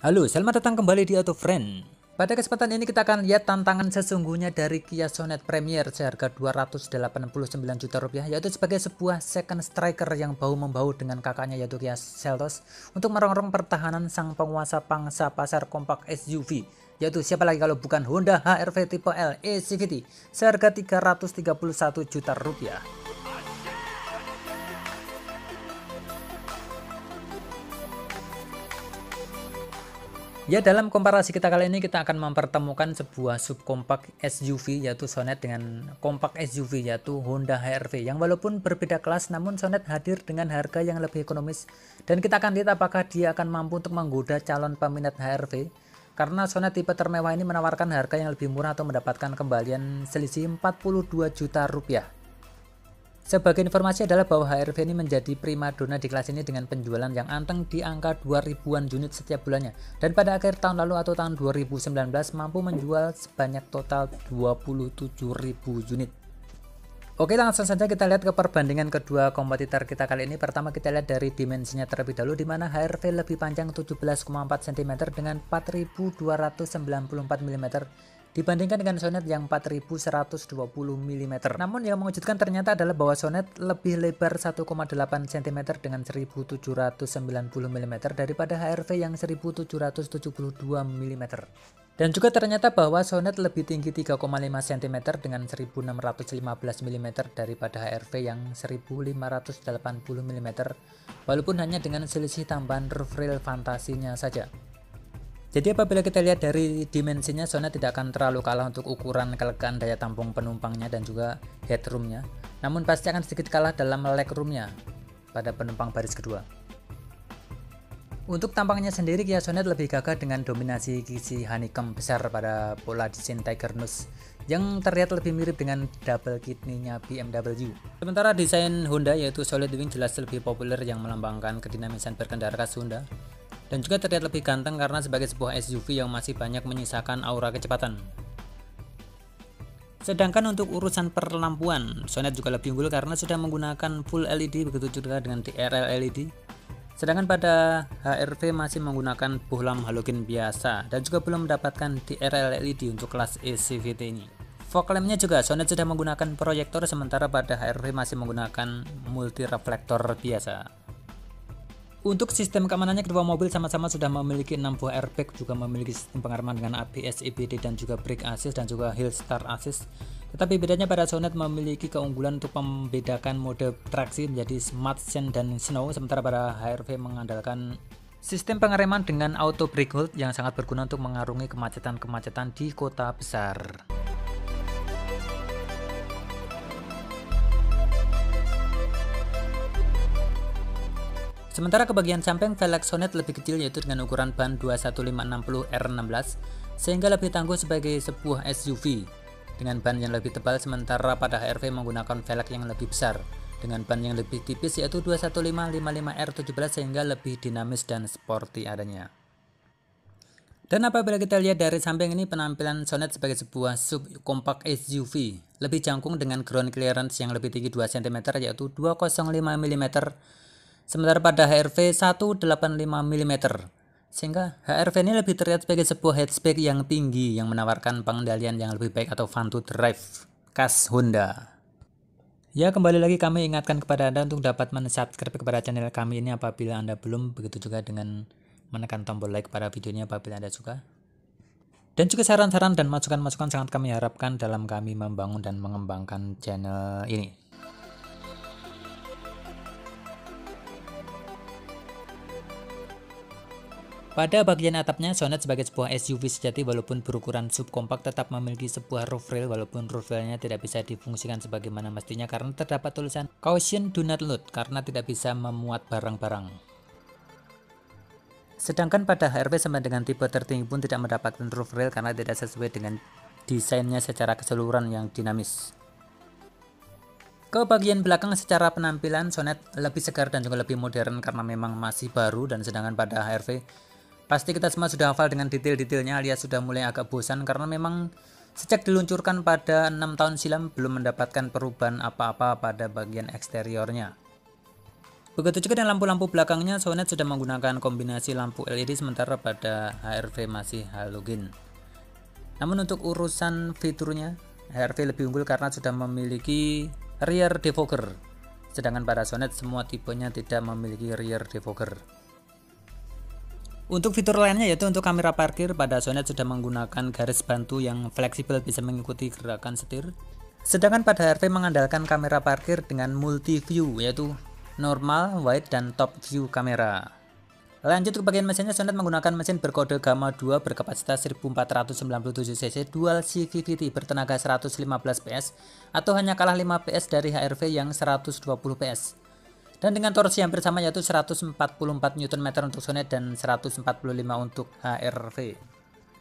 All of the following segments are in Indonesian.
Halo, selamat datang kembali di Auto Friend. Pada kesempatan ini kita akan lihat tantangan sesungguhnya dari Kia Sonet Premier seharga 289 juta rupiah, yaitu sebagai sebuah second striker yang bahu-membahu dengan kakaknya yaitu Kia Seltos untuk merongrong pertahanan sang penguasa pangsa pasar kompak SUV, yaitu siapa lagi kalau bukan Honda HR-V tipe L e-CVT seharga 331 juta rupiah. Ya, dalam komparasi kita kali ini kita akan mempertemukan sebuah subkompak SUV yaitu Sonet dengan kompak SUV yaitu Honda HR-V yang walaupun berbeda kelas namun Sonet hadir dengan harga yang lebih ekonomis, dan kita akan lihat apakah dia akan mampu untuk menggoda calon peminat HR-V karena Sonet tipe termewah ini menawarkan harga yang lebih murah atau mendapatkan kembalian selisih 42 juta rupiah. Sebagai informasi adalah bahwa HR-V ini menjadi primadona di kelas ini dengan penjualan yang anteng di angka 2000-an unit setiap bulannya. Dan pada akhir tahun lalu atau tahun 2019 mampu menjual sebanyak total 27.000 unit. Oke, langsung saja kita lihat ke perbandingan kedua kompetitor kita kali ini. Pertama kita lihat dari dimensinya terlebih dahulu, di mana HR-V lebih panjang 17,4 cm dengan 4294 mm dibandingkan dengan Sonet yang 4120 mm. Namun yang mengejutkan ternyata adalah bahwa Sonet lebih lebar 1,8 cm dengan 1790 mm daripada HR-V yang 1772 mm. Dan juga ternyata bahwa Sonet lebih tinggi 3,5 cm dengan 1615 mm daripada HR-V yang 1580 mm, walaupun hanya dengan selisih tambahan roof rail fantasinya saja. Jadi apabila kita lihat dari dimensinya, Sonet tidak akan terlalu kalah untuk ukuran kelegaan daya tampung penumpangnya dan juga headroomnya, namun pasti akan sedikit kalah dalam legroomnya pada penumpang baris kedua. Untuk tampangnya sendiri, Kia Sonet lebih gagah dengan dominasi kisi honeycomb besar pada pola desain Tiger Nose yang terlihat lebih mirip dengan double kidney-nya BMW. Sementara desain Honda yaitu Solid Wing jelas lebih populer yang melambangkan kedinamisan berkendara khas Honda, dan juga terlihat lebih ganteng karena sebagai sebuah SUV yang masih banyak menyisakan aura kecepatan. Sedangkan untuk urusan perlampuan, Sonet juga lebih unggul karena sudah menggunakan full LED, begitu juga dengan TRL LED. Sedangkan pada HR-V masih menggunakan bohlam halogen biasa dan juga belum mendapatkan TRL LED untuk kelas e-CVT ini. Fog lampnya juga Sonet sudah menggunakan proyektor, sementara pada HR-V masih menggunakan multi reflektor biasa. Untuk sistem keamanannya, kedua mobil sama-sama sudah memiliki 6 buah airbag, juga memiliki sistem pengereman dengan ABS, EBD dan juga brake assist dan juga hill start assist. Tetapi bedanya pada Sonet memiliki keunggulan untuk membedakan mode traksi menjadi Smart Sand dan Snow, sementara pada HR-V mengandalkan sistem pengereman dengan auto brake hold yang sangat berguna untuk mengarungi kemacetan-kemacetan di kota besar. Sementara ke bagian samping, velg Sonet lebih kecil yaitu dengan ukuran ban 21560 R16 sehingga lebih tangguh sebagai sebuah SUV dengan ban yang lebih tebal, sementara pada HR-V menggunakan velg yang lebih besar dengan ban yang lebih tipis yaitu 21555 R17 sehingga lebih dinamis dan sporty adanya. Dan apabila kita lihat dari samping ini, penampilan Sonet sebagai sebuah subkompak SUV lebih jangkung dengan ground clearance yang lebih tinggi 2 cm yaitu 205 mm, sementara pada HR-V 185 mm, sehingga HR-V ini lebih terlihat sebagai sebuah hatchback yang tinggi yang menawarkan pengendalian yang lebih baik atau fun to drive khas Honda. Ya, kembali lagi kami ingatkan kepada Anda untuk dapat mensubscribe kepada channel kami ini apabila Anda belum, begitu juga dengan menekan tombol like pada videonya apabila Anda suka. Dan juga saran-saran dan masukan-masukan sangat kami harapkan dalam kami membangun dan mengembangkan channel ini. Pada bagian atapnya, Sonet sebagai sebuah SUV sejati walaupun berukuran subkompak tetap memiliki sebuah roof rail, walaupun roof railnya tidak bisa difungsikan sebagaimana mestinya karena terdapat tulisan Caution Do Not Load karena tidak bisa memuat barang-barang. Sedangkan pada HR-V sama dengan tipe tertinggi pun tidak mendapatkan roof rail karena tidak sesuai dengan desainnya secara keseluruhan yang dinamis. Ke bagian belakang secara penampilan, Sonet lebih segar dan juga lebih modern karena memang masih baru, dan sedangkan pada HR-V pasti kita semua sudah hafal dengan detail-detailnya alias sudah mulai agak bosan karena memang sejak diluncurkan pada 6 tahun silam belum mendapatkan perubahan apa-apa pada bagian eksteriornya. Begitu juga dengan lampu-lampu belakangnya, Sonet sudah menggunakan kombinasi lampu LED sementara pada HRV masih halogen. Namun untuk urusan fiturnya, HRV lebih unggul karena sudah memiliki rear defogger, sedangkan pada Sonet semua tipenya tidak memiliki rear defogger. Untuk fitur lainnya yaitu untuk kamera parkir, pada Sonet sudah menggunakan garis bantu yang fleksibel bisa mengikuti gerakan setir. Sedangkan pada HRV mengandalkan kamera parkir dengan multi view yaitu normal, wide, dan top view kamera. Lanjut ke bagian mesinnya, Sonet menggunakan mesin berkode Gamma 2 berkapasitas 1497 cc dual CVT bertenaga 115 PS atau hanya kalah 5 PS dari HRV yang 120 PS. Dan dengan torsi hampir sama yaitu 144 Nm untuk Sonet dan 145 untuk HRV.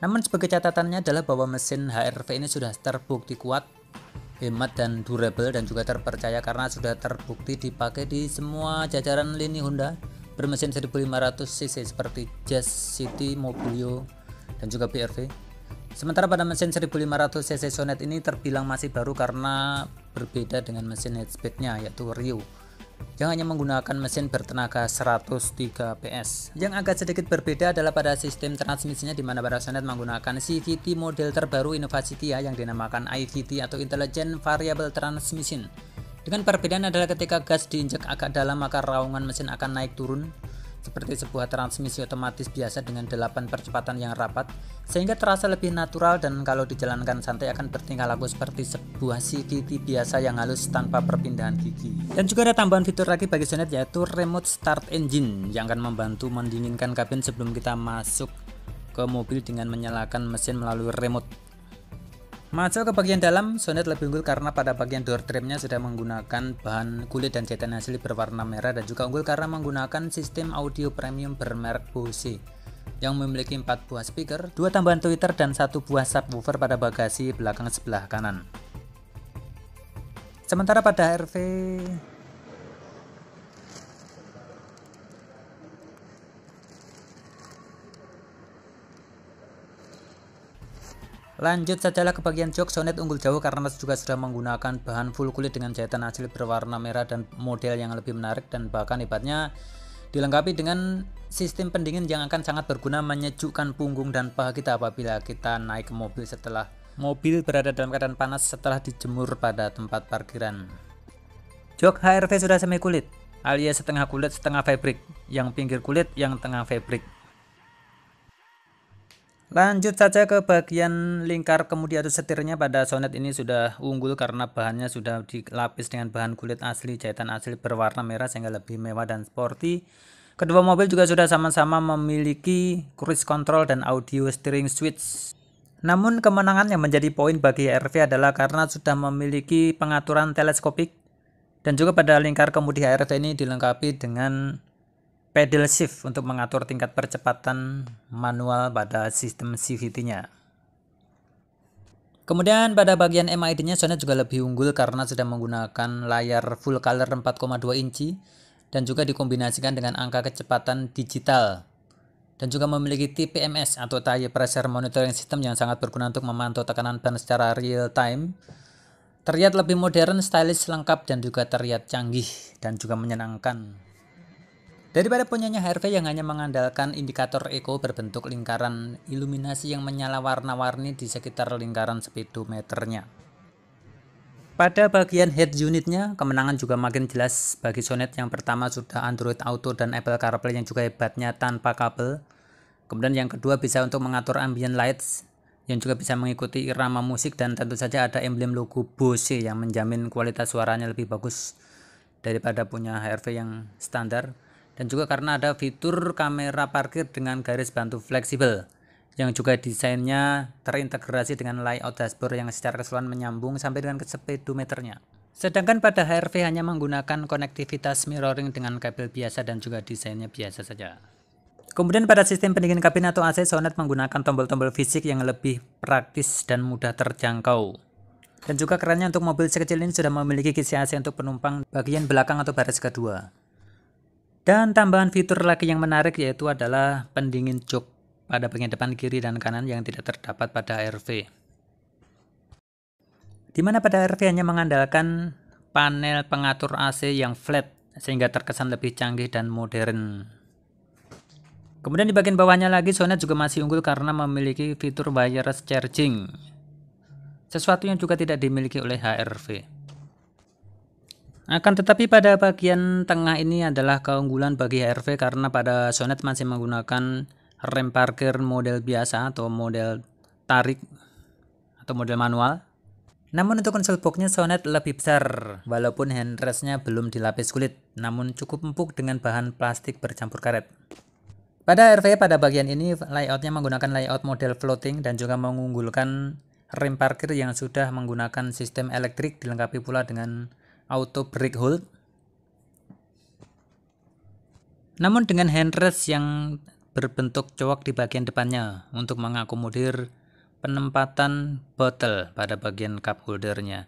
Namun sebagai catatannya adalah bahwa mesin HRV ini sudah terbukti kuat, hemat dan durable, dan juga terpercaya karena sudah terbukti dipakai di semua jajaran lini Honda bermesin 1500 cc seperti Jazz, City, Mobilio, dan juga BRV. Sementara pada mesin 1500 cc Sonet ini terbilang masih baru karena berbeda dengan mesin hatchbacknya yaitu Rio yang hanya menggunakan mesin bertenaga 103 PS. Yang agak sedikit berbeda adalah pada sistem transmisinya, di mana pada Sonet menggunakan CVT model terbaru inovasi Kia yang dinamakan IVT atau Intelligent Variable Transmission. Dengan perbedaan adalah ketika gas diinjak agak dalam maka raungan mesin akan naik turun seperti sebuah transmisi otomatis biasa dengan 8 percepatan yang rapat, sehingga terasa lebih natural dan kalau dijalankan santai akan bertingkah laku seperti sebuah CVT biasa yang halus tanpa perpindahan gigi. Dan juga ada tambahan fitur lagi bagi Sonet yaitu Remote Start Engine yang akan membantu mendinginkan kabin sebelum kita masuk ke mobil dengan menyalakan mesin melalui remote. Masuk ke bagian dalam, Sonet lebih unggul karena pada bagian door trimnya sudah menggunakan bahan kulit dan jahitan asli berwarna merah, dan juga unggul karena menggunakan sistem audio premium bermerek Bose yang memiliki 4 buah speaker, 2 tambahan tweeter, dan 1 buah subwoofer pada bagasi belakang sebelah kanan. Sementara pada HRV lanjut sajalah ke bagian jok, Sonet unggul jauh karena juga sudah menggunakan bahan full kulit dengan jahitan asli berwarna merah dan model yang lebih menarik, dan bahkan hebatnya dilengkapi dengan sistem pendingin yang akan sangat berguna menyejukkan punggung dan paha kita apabila kita naik ke mobil setelah mobil berada dalam keadaan panas setelah dijemur pada tempat parkiran. Jok HRV sudah semi kulit alias setengah kulit setengah fabric, yang pinggir kulit yang tengah fabric. Lanjut saja ke bagian lingkar kemudi atau setirnya, pada Sonet ini sudah unggul karena bahannya sudah dilapis dengan bahan kulit asli jahitan asli berwarna merah sehingga lebih mewah dan sporty. Kedua mobil juga sudah sama-sama memiliki cruise control dan audio steering switch. Namun kemenangan yang menjadi poin bagi HRV adalah karena sudah memiliki pengaturan teleskopik, dan juga pada lingkar kemudi HRV ini dilengkapi dengan pedal shift untuk mengatur tingkat percepatan manual pada sistem CVT-nya. Kemudian pada bagian MID-nya Sonet juga lebih unggul karena sudah menggunakan layar full color 4,2 inci dan juga dikombinasikan dengan angka kecepatan digital, dan juga memiliki TPMS atau Tire Pressure Monitoring System yang sangat berguna untuk memantau tekanan ban secara real time. Terlihat lebih modern, stylish, lengkap, dan juga terlihat canggih dan juga menyenangkan. Daripada punyanya HRV yang hanya mengandalkan indikator eco berbentuk lingkaran iluminasi yang menyala warna-warni di sekitar lingkaran speedometernya. Pada bagian head unitnya, kemenangan juga makin jelas bagi Sonet. Yang pertama sudah Android Auto dan Apple CarPlay yang juga hebatnya tanpa kabel. Kemudian yang kedua bisa untuk mengatur ambient lights yang juga bisa mengikuti irama musik, dan tentu saja ada emblem logo Bose yang menjamin kualitas suaranya lebih bagus daripada punya HRV yang standar. Dan juga karena ada fitur kamera parkir dengan garis bantu fleksibel yang juga desainnya terintegrasi dengan layout dashboard yang secara keseluruhan menyambung sampai dengan ke speedometernya. Sedangkan pada HRV hanya menggunakan konektivitas mirroring dengan kabel biasa dan juga desainnya biasa saja. Kemudian pada sistem pendingin kabin atau AC, Sonet menggunakan tombol-tombol fisik yang lebih praktis dan mudah terjangkau. Dan juga kerennya untuk mobil sekecil ini sudah memiliki kisi AC untuk penumpang bagian belakang atau baris kedua. Dan tambahan fitur lagi yang menarik yaitu adalah pendingin jok pada bagian depan kiri dan kanan yang tidak terdapat pada HRV. Di mana pada HRV hanya mengandalkan panel pengatur AC yang flat sehingga terkesan lebih canggih dan modern. Kemudian di bagian bawahnya lagi Sonet juga masih unggul karena memiliki fitur wireless charging, sesuatu yang juga tidak dimiliki oleh HRV. Akan tetapi pada bagian tengah ini adalah keunggulan bagi HRV karena pada Sonet masih menggunakan rem parkir model biasa atau model tarik atau model manual. Namun untuk konsol boxnya Sonet lebih besar, walaupun handrestnya belum dilapis kulit, namun cukup empuk dengan bahan plastik bercampur karet. Pada HRV pada bagian ini layoutnya menggunakan layout model floating dan juga mengunggulkan rem parkir yang sudah menggunakan sistem elektrik dilengkapi pula dengan auto brake hold. Namun dengan handrest yang berbentuk cowok di bagian depannya untuk mengakomodir penempatan botol pada bagian cup holdernya.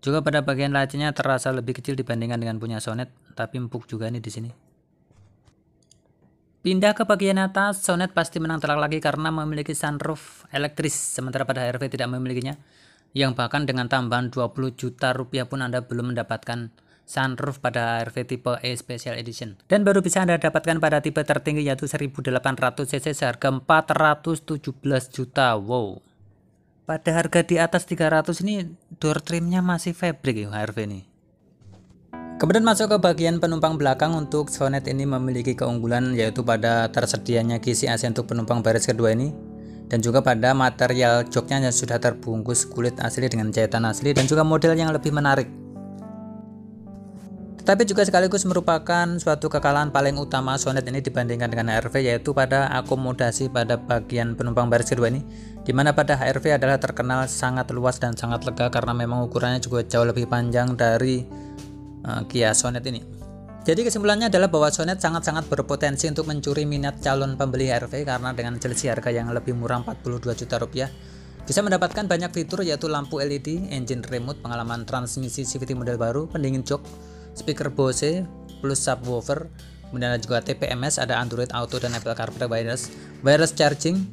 Juga pada bagian latchnya terasa lebih kecil dibandingkan dengan punya Sonet, tapi empuk juga nih di sini. Pindah ke bagian atas, Sonet pasti menang telak lagi karena memiliki sunroof elektris, sementara pada HRV tidak memilikinya. Yang bahkan dengan tambahan 20 juta rupiah pun Anda belum mendapatkan sunroof pada HRV tipe E Special Edition. Dan baru bisa Anda dapatkan pada tipe tertinggi yaitu 1800cc seharga 417 juta. Wow. Pada harga di atas 300 ini door trimnya masih fabric ya HRV ini. Kemudian masuk ke bagian penumpang belakang. Untuk Sonet ini memiliki keunggulan yaitu pada tersedianya kisi AC untuk penumpang baris kedua ini, dan juga pada material joknya yang sudah terbungkus kulit asli dengan jahitan asli dan juga model yang lebih menarik. Tetapi juga sekaligus merupakan suatu kekalahan paling utama Sonet ini dibandingkan dengan HRV, yaitu pada akomodasi pada bagian penumpang baris kedua ini, dimana pada HRV adalah terkenal sangat luas dan sangat lega karena memang ukurannya juga jauh lebih panjang dari Kia Sonet ini. Jadi kesimpulannya adalah bahwa Sonet sangat-sangat berpotensi untuk mencuri minat calon pembeli HRV karena dengan selisih harga yang lebih murah 42 juta rupiah bisa mendapatkan banyak fitur yaitu lampu LED, engine remote, pengalaman transmisi CVT model baru, pendingin jok, speaker Bose plus subwoofer, kemudian ada juga TPMS, ada Android Auto dan Apple CarPlay wireless charging,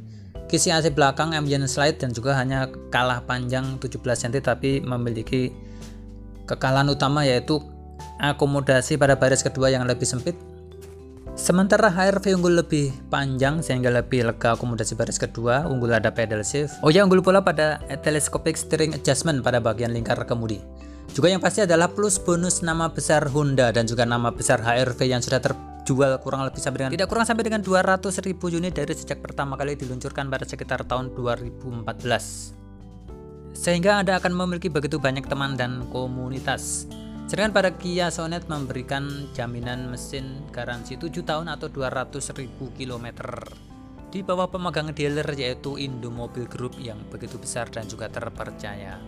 kisi AC belakang, ambient slide, dan juga hanya kalah panjang 17 cm tapi memiliki kekalahan utama yaitu akomodasi pada baris kedua yang lebih sempit. Sementara HRV unggul lebih panjang sehingga lebih lega akomodasi baris kedua, unggul ada pedal shift. Oh ya, unggul pula pada telescopic steering adjustment pada bagian lingkar kemudi. Juga yang pasti adalah plus bonus nama besar Honda dan juga nama besar HRV yang sudah terjual kurang lebih tidak kurang sampai dengan 200.000 unit dari sejak pertama kali diluncurkan pada sekitar tahun 2014. Sehingga Anda akan memiliki begitu banyak teman dan komunitas. Sedangkan pada Kia Sonet memberikan jaminan mesin garansi 7 tahun atau 200.000 km di bawah pemegang dealer yaitu Indomobil Group yang begitu besar dan juga terpercaya.